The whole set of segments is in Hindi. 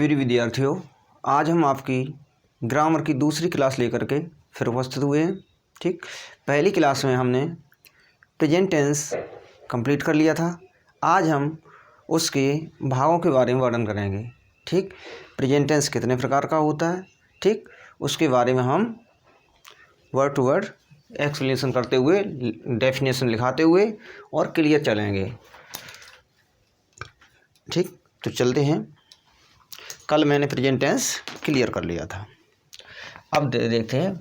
प्रिय विद्यार्थियों, आज हम आपकी ग्रामर की दूसरी क्लास लेकर के फिर उपस्थित हुए हैं। ठीक, पहली क्लास में हमने प्रेजेंट टेंस कंप्लीट कर लिया था। आज हम उसके भागों के बारे में वर्णन करेंगे। ठीक, प्रेजेंट टेंस कितने प्रकार का होता है, ठीक, उसके बारे में हम वर्ड टू वर्ड एक्सप्लेनेशन करते हुए, डेफिनेशन लिखाते हुए और क्लियर चलेंगे। ठीक, तो चलते हैं। कल मैंने प्रेजेंट टेंस क्लियर कर लिया था। अब देखते हैं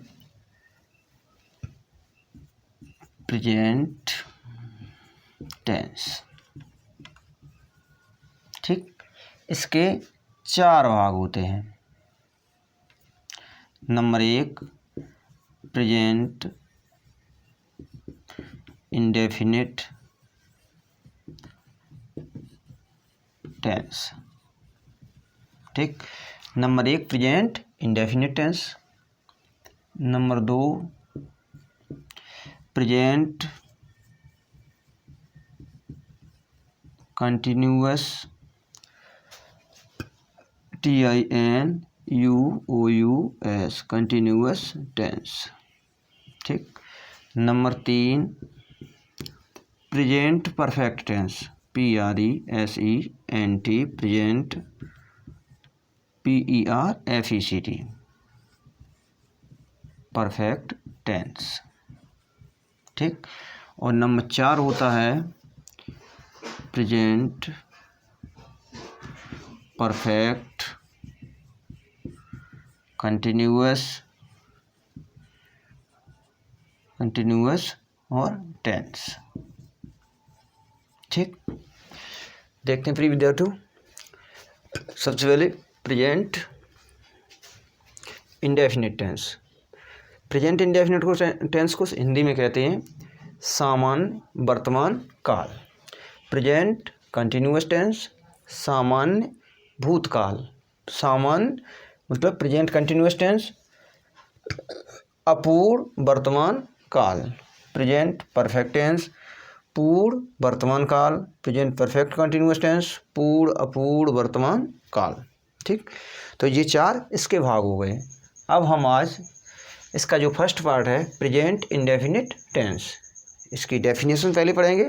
प्रेजेंट टेंस। ठीक, इसके 4 भाग होते हैं। Number 1 present indefinite tense. ठीक, number 1 present indefinite tense. Number 2 present continuous TINUOUS continuous tense. ठीक, number 3 present perfect tense PRESENT present PERFECT perfect tense. ठीक, और नंबर 4 होता है प्रेजेंट परफेक्ट कंटिन्यूअस और टेंस। ठीक, देखते हैं प्रिय विद्यार्थियों। सबसे पहले present indefinite tense. Present indefinite tense को हिंदी में कहते हैं सामान्य वर्तमान काल। प्रेजेंट कंटिन्यूअस टेंस सामान्य भूतकाल। सामान्य मतलब प्रेजेंट कंटिन्यूअस टेंस अपूर्ण वर्तमान काल। प्रेजेंट परफेक्ट टेंस पूर्ण वर्तमान काल। प्रेजेंट परफेक्ट कंटिन्यूअस टेंस पूर्ण अपूर्ण वर्तमान काल। ठीक, तो ये 4 इसके भाग हो गए। अब हम आज इसका जो फर्स्ट पार्ट है प्रेजेंट इंडेफिनिट टेंस, इसकी डेफिनेशन पहले पढ़ेंगे,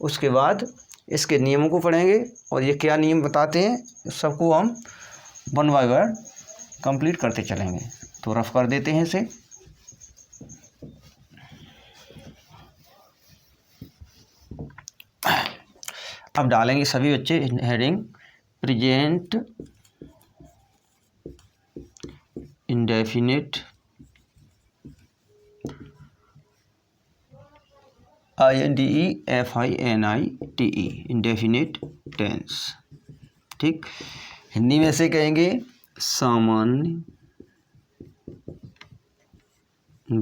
उसके बाद इसके नियमों को पढ़ेंगे और ये क्या नियम बताते हैं सबको हम वन बाय वन कंप्लीट करते चलेंगे। तो रफ कर देते हैं इसे। अब डालेंगे सभी बच्चे heading present indefinite INDEFINITE indefinite tense. ठीक, हिंदी में से कहेंगे सामान्य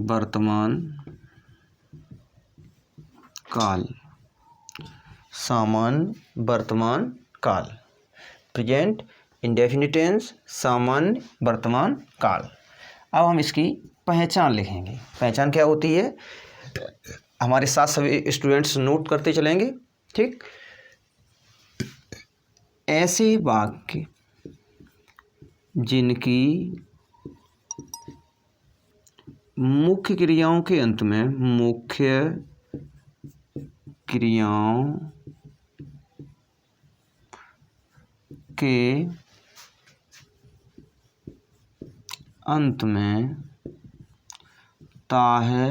वर्तमान काल। सामान्य वर्तमान काल प्रेजेंट इंडेफिनिट टेंस सामान्य वर्तमान काल। अब हम इसकी पहचान लिखेंगे। पहचान क्या होती है हमारे साथ सभी स्टूडेंट्स नोट करते चलेंगे। ठीक, ऐसे वाक्य जिनकी मुख्य क्रियाओं के अंत में मुख्य क्रियाओं के अंत में ता है,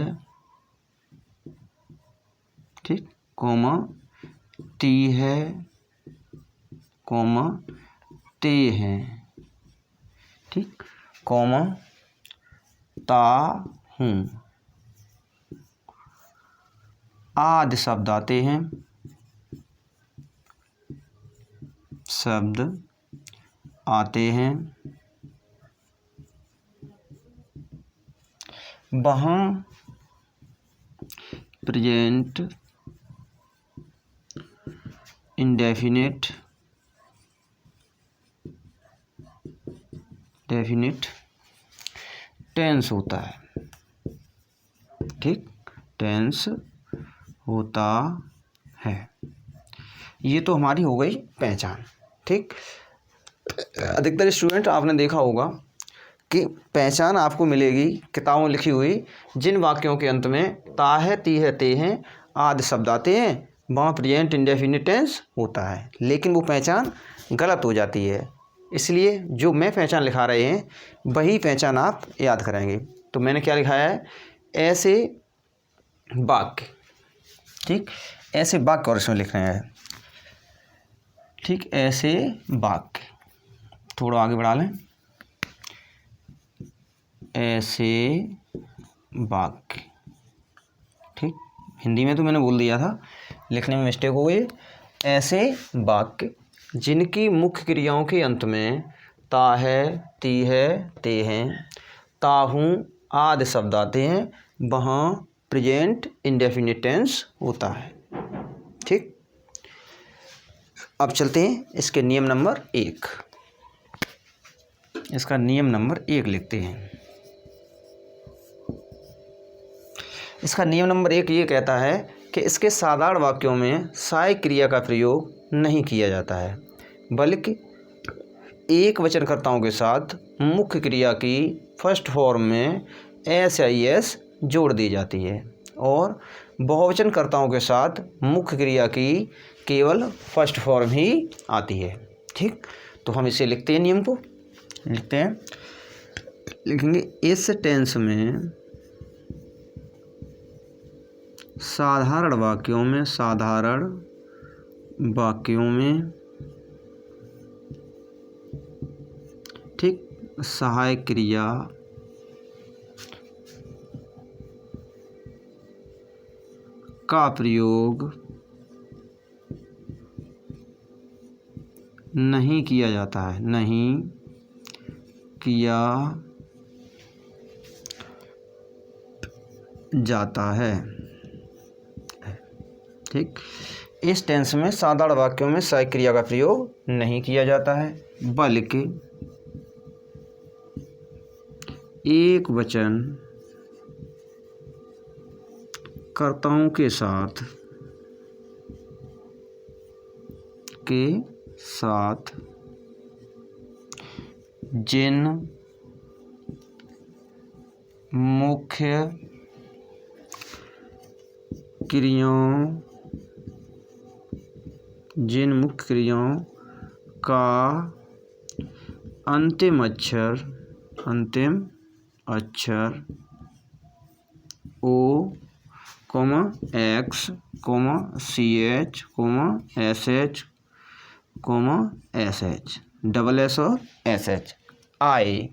ठीक, कोमा ती है, कोमा ते है, ठीक, कोमा ता हूँ आदि शब्द आते हैं। शब्द आते हैं वहाँ प्रेजेंट इंडेफिनिट टेंस होता है। ठीक, टेंस होता है। ये तो हमारी हो गई पहचान। ठीक, अधिकतर स्टूडेंट आपने देखा होगा कि पहचान आपको मिलेगी किताबों में लिखी हुई जिन वाक्यों के अंत में ता है, ती है, ते हैं आदि शब्द आते हैं वहाँ प्रेजेंट इंडेफिनिट टेंस होता है, लेकिन वो पहचान गलत हो जाती है। इसलिए जो मैं पहचान लिखा रहे हैं वही पहचान आप याद करेंगे। तो मैंने क्या लिखाया है, ऐसे वाक्य, ठीक, ऐसे वाक्य और इसमें लिख रहे हैं, ठीक, ऐसे वाक्य, थोड़ा आगे बढ़ा लें, ऐसे वाक्य, ठीक, हिंदी में तो मैंने बोल दिया था, लिखने में मिस्टेक हो गई। ऐसे वाक्य जिनकी मुख्य क्रियाओं के अंत में ता है, ती है, ते हैं, ताहूँ आदि शब्द आते हैं वहाँ प्रेजेंट इंडेफिनिट टेंस होता है, ठीक। अब चलते हैं इसके नियम नंबर 1। इसका नियम नंबर 1 लिखते हैं। इसका नियम नंबर 1 ये कहता है कि इसके साधारण वाक्यों में सहायक क्रिया का प्रयोग नहीं किया जाता है, बल्कि एक वचनकर्ताओं के साथ मुख्य क्रिया की फर्स्ट फॉर्म में एस या एस जोड़ दी जाती है और बहुवचनकर्ताओं के साथ मुख्य क्रिया की केवल फर्स्ट फॉर्म ही आती है, ठीक। तो हम इसे लिखते हैं, नियम को लिखते हैं, लिखेंगे इस टेंस में साधारण वाक्यों में ठीक सहायक क्रिया का प्रयोग नहीं किया जाता है, नहीं किया जाता है, ठीक। इस टेंस में साधारण वाक्यों में सहायक क्रिया का प्रयोग नहीं किया जाता है, बल्कि एक वचन कर्ताओं के साथ जिन मुख्य क्रियाओं का अंतिम अक्षर O, X, ch, sh, sh, double S और sh आए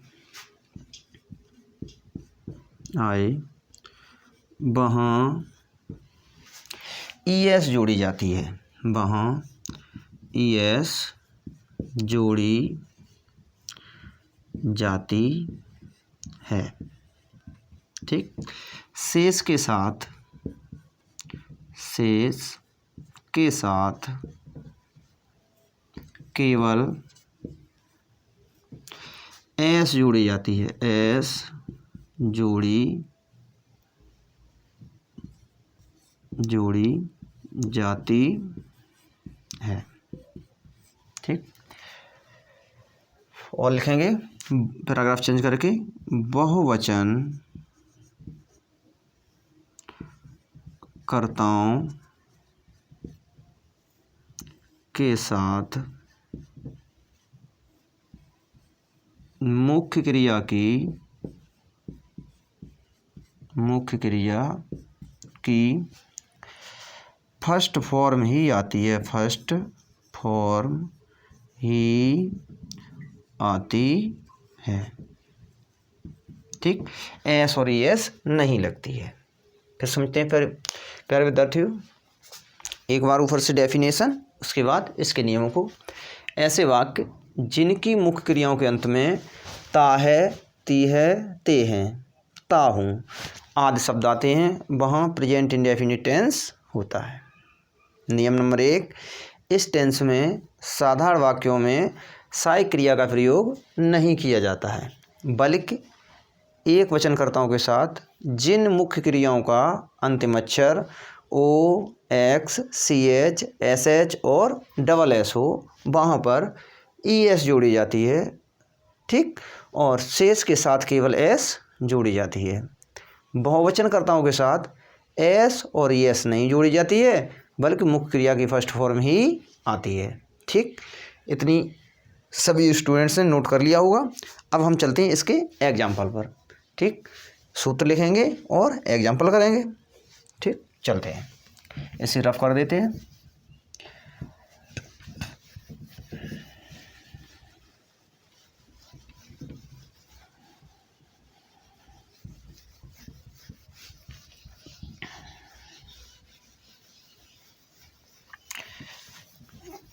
वहाँ es जोड़ी जाती है, वहाँ es जोड़ी जाती है, ठीक। शेष के साथ केवल एस जोड़ी जाती है, एस जोड़ी जाती है, ठीक। और लिखेंगे पैराग्राफ चेंज करके, बहुवचन कर्ताओं के साथ मुख्य क्रिया की फर्स्ट फॉर्म ही आती है, फर्स्ट फॉर्म ही आती है, ठीक। एस और एस नहीं लगती है। फिर समझते हैं प्यारे विद्यार्थियों, एक बार ऊपर से डेफिनेशन, उसके बाद इसके नियमों को। ऐसे वाक्य जिनकी मुख्य क्रियाओं के अंत में ता है, ती है, ते हैं, ताहूँ आदि शब्द आते हैं वहाँ प्रेजेंट इंडेफिनिट टेंस होता है। नियम नंबर 1, इस टेंस में साधारण वाक्यों में सहायक क्रिया का प्रयोग नहीं किया जाता है, बल्कि एक वचनकर्ताओं के साथ जिन मुख्य क्रियाओं का अंतिम अक्षर ओ, एक्स, ch, sh और डबल एस हो वहाँ पर ES जोड़ी जाती है, ठीक, और शेष के साथ केवल S जोड़ी जाती है। बहुवचनकर्ताओं के साथ S और ES नहीं जोड़ी जाती है, बल्कि मुख्य क्रिया की फर्स्ट फॉर्म ही आती है। ठीक, इतनी सभी स्टूडेंट्स ने नोट कर लिया होगा। अब हम चलते हैं इसके एग्जाम्पल पर। ठीक, सूत्र लिखेंगे और एग्जाम्पल करेंगे। ठीक, चलते हैं, इसे रफ कर देते हैं।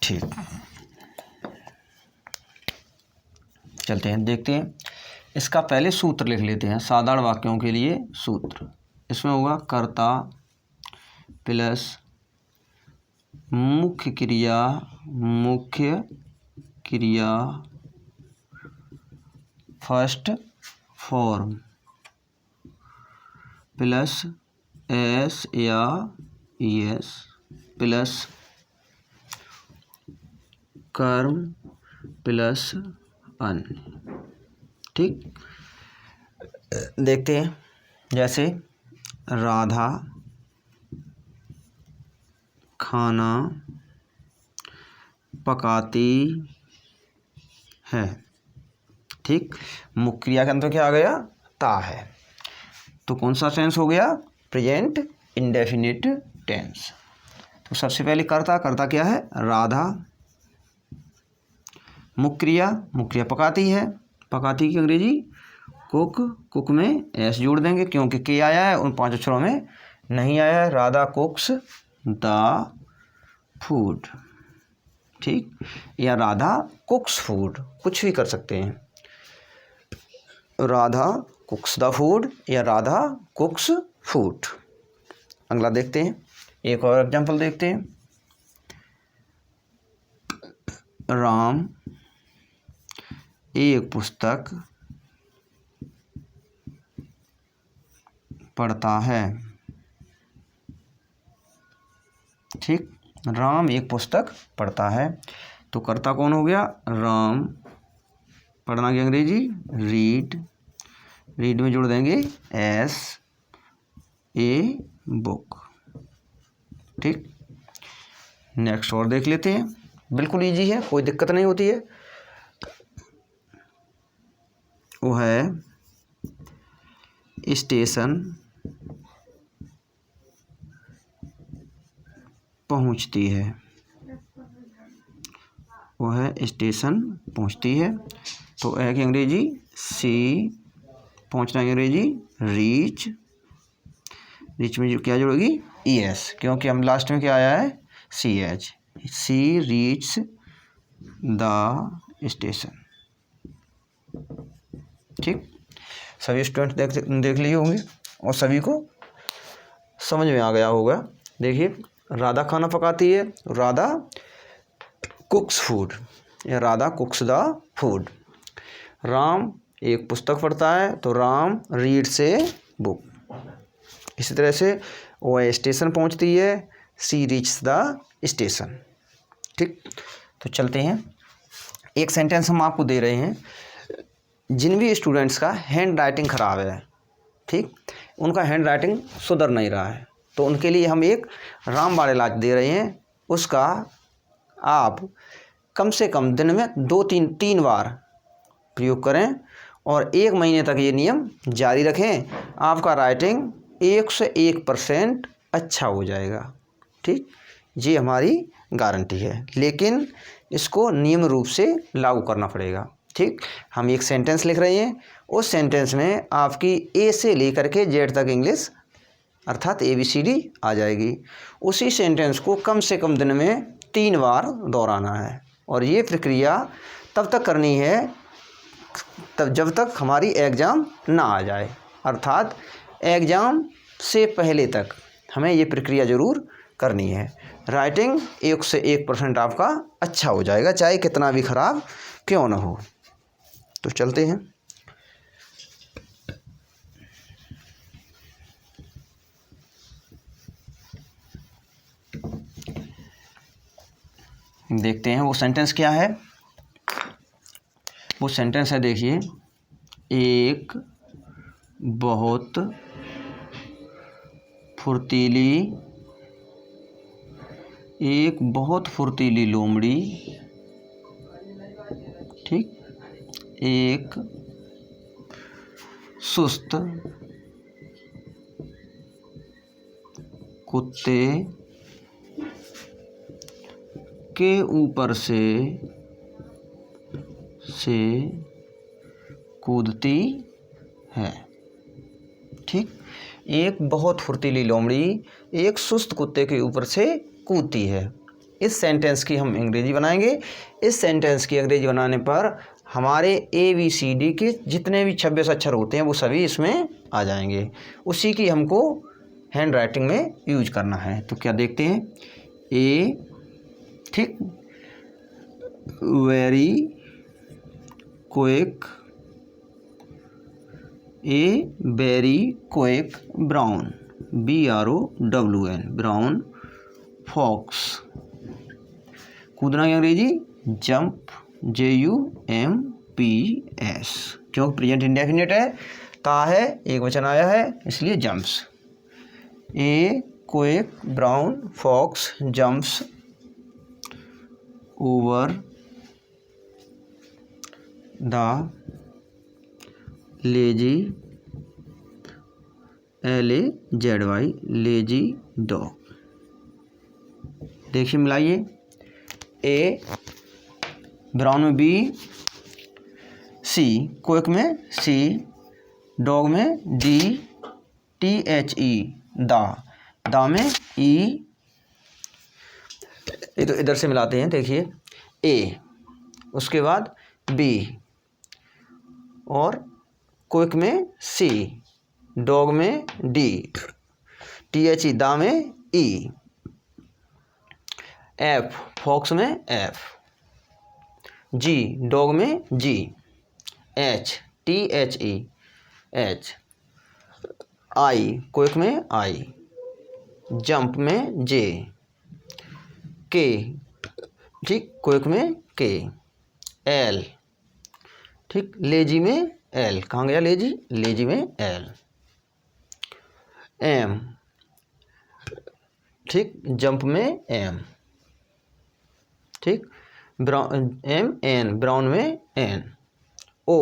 ठीक, चलते हैं, देखते हैं। इसका पहले सूत्र लिख लेते हैं, साधारण वाक्यों के लिए सूत्र। इसमें होगा कर्ता प्लस मुख्य क्रिया फर्स्ट फॉर्म प्लस S या ES प्लस कर्म प्लस अन्य। ठीक, देखते हैं, जैसे राधा खाना पकाती है। ठीक, मुख्य क्रिया के अंदर क्या आ गया? ता है। तो कौन सा टेंस हो गया? Present indefinite tense. तो सबसे पहले कर्ता क्या है? राधा। मुख्य क्रिया पकाती है। पकाती की अंग्रेजी कुक में S जोड़ देंगे, क्योंकि के आया है, उन 5 अक्षरों में नहीं आया है। Radha कुक्स the food. ठीक, या राधा कुक्स फूड, कुछ भी कर सकते हैं। राधा कुक्स द फूड या राधा कुक्स फूड। अगला देखते हैं, एक और एग्जाम्पल देखते हैं। राम एक पुस्तक पढ़ता है। ठीक, राम एक पुस्तक पढ़ता है। तो कर्ता कौन हो गया? राम। पढ़ना की अंग्रेजी रीड में जोड़ देंगे S ए बुक। ठीक, नेक्स्ट और देख लेते हैं, बिल्कुल इजी है, कोई दिक्कत नहीं होती है। वो है स्टेशन पहुंचती है। वो है स्टेशन पहुंचती है। तो ए की अंग्रेजी सी, पहुंचना की अंग्रेजी रीच में क्या जोड़ेगी? ES, क्योंकि हम लास्ट में क्या आया है? CH। She reach the station. ठीक, सभी स्टूडेंट देख लिए होंगे और सभी को समझ में आ गया होगा। देखिए, राधा खाना पकाती है, राधा कुक्स फूड या राधा कुक्स द फूड। राम एक पुस्तक पढ़ता है, तो राम रीड से बुक। इसी तरह से वह स्टेशन पहुंचती है, सी रीच द स्टेशन। ठीक, तो चलते हैं, एक सेंटेंस हम आपको दे रहे हैं। जिन भी स्टूडेंट्स का हैंड राइटिंग ख़राब है, ठीक, उनका हैंड राइटिंग सुधर नहीं रहा है, तो उनके लिए हम एक रामबाण इलाज दे रहे हैं। उसका आप कम से कम दिन में 2-3 बार प्रयोग करें और 1 महीने तक ये नियम जारी रखें। आपका राइटिंग 101% अच्छा हो जाएगा। ठीक, ये हमारी गारंटी है, लेकिन इसको नियम रूप से लागू करना पड़ेगा। ठीक, हम एक सेंटेंस लिख रहे हैं, उस सेंटेंस में आपकी A से लेकर के Z तक इंग्लिश अर्थात ABCD आ जाएगी। उसी सेंटेंस को कम से कम दिन में 3 बार दोहराना है, और ये प्रक्रिया तब तक करनी है जब तक हमारी एग्ज़ाम ना आ जाए, अर्थात एग्ज़ाम से पहले तक हमें ये प्रक्रिया ज़रूर करनी है। राइटिंग 101% आपका अच्छा हो जाएगा, चाहे कितना भी ख़राब क्यों ना हो। तो चलते हैं, देखते हैं वो सेंटेंस क्या है। वो सेंटेंस है, देखिए, एक बहुत फुर्तीली लोमड़ी, ठीक, एक सुस्त कुत्ते के ऊपर से कूदती है। ठीक, एक बहुत फुर्तीली लोमड़ी एक सुस्त कुत्ते के ऊपर से कूदती है। इस सेंटेंस की हम अंग्रेजी बनाएंगे। इस सेंटेंस की अंग्रेजी बनाने पर हमारे ABCD के जितने भी 26 अक्षर होते हैं वो सभी इसमें आ जाएंगे। उसी की हमको हैंड राइटिंग में यूज करना है। तो क्या देखते हैं, ए, ठीक, very quick, a very quick brown, BROWN, brown fox. कूदना की अंग्रेजी जंप, JUMPS, क्योंकि प्रेजेंट इंडेफिनिट है, ता है, एक वचन आया है, इसलिए jumps. A quick brown fox jumps over the lazy, LAZY, lazy dog. देखिए मिलाइए, ए ब्राउन में B, C क्विक में C, डॉग में D, THE दा में E। तो इधर से मिलाते हैं, देखिए, A, उसके बाद B, और क्विक में C, डॉग में D, THE दा में E, F फॉक्स में F, G डॉग में G, H THE H, I quick में I, जंप में J, K, ठीक, क्विक में K, L, ठीक, लेजी में L, कहाँ गया लेजी, लेजी में L, M, ठीक, जंप में M, ठीक, MN ब्राउन में N, O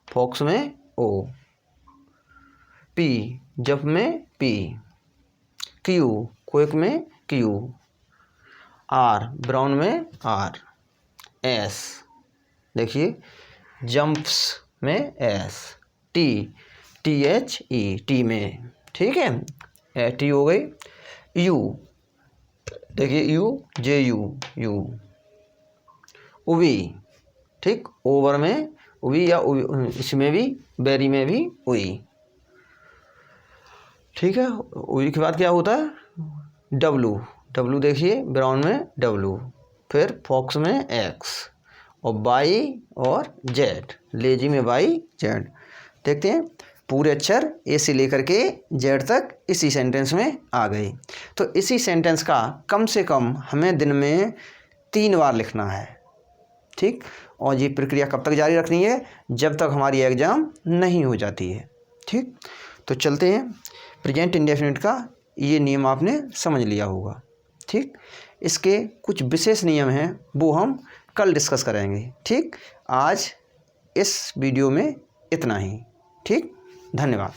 फॉक्स में O, P जंप में P, Q क्विक में Q, R ब्राउन में R, S देखिए जंप्स में S, THE टी में, ठीक है, T हो गई। U देखिए U JU, उवी, ठीक, ओवर में उवी या इसमें भी बेरी में भी उई, ठीक है। उई के बाद क्या होता है, W देखिए ब्राउन में W, फिर फॉक्स में X, और बाई और Z, लेजी में बाई Z। देखते हैं पूरे अक्षर ए से लेकर के Z तक इसी सेंटेंस में आ गए। तो इसी सेंटेंस का कम से कम हमें दिन में 3 बार लिखना है, ठीक। और ये प्रक्रिया कब तक जारी रखनी है, जब तक हमारी एग्ज़ाम नहीं हो जाती है, ठीक। तो चलते हैं, प्रेजेंट इंडेफिनिट का ये नियम आपने समझ लिया होगा, ठीक। इसके कुछ विशेष नियम हैं वो हम कल डिस्कस करेंगे, ठीक। आज इस वीडियो में इतना ही, ठीक। धन्यवाद।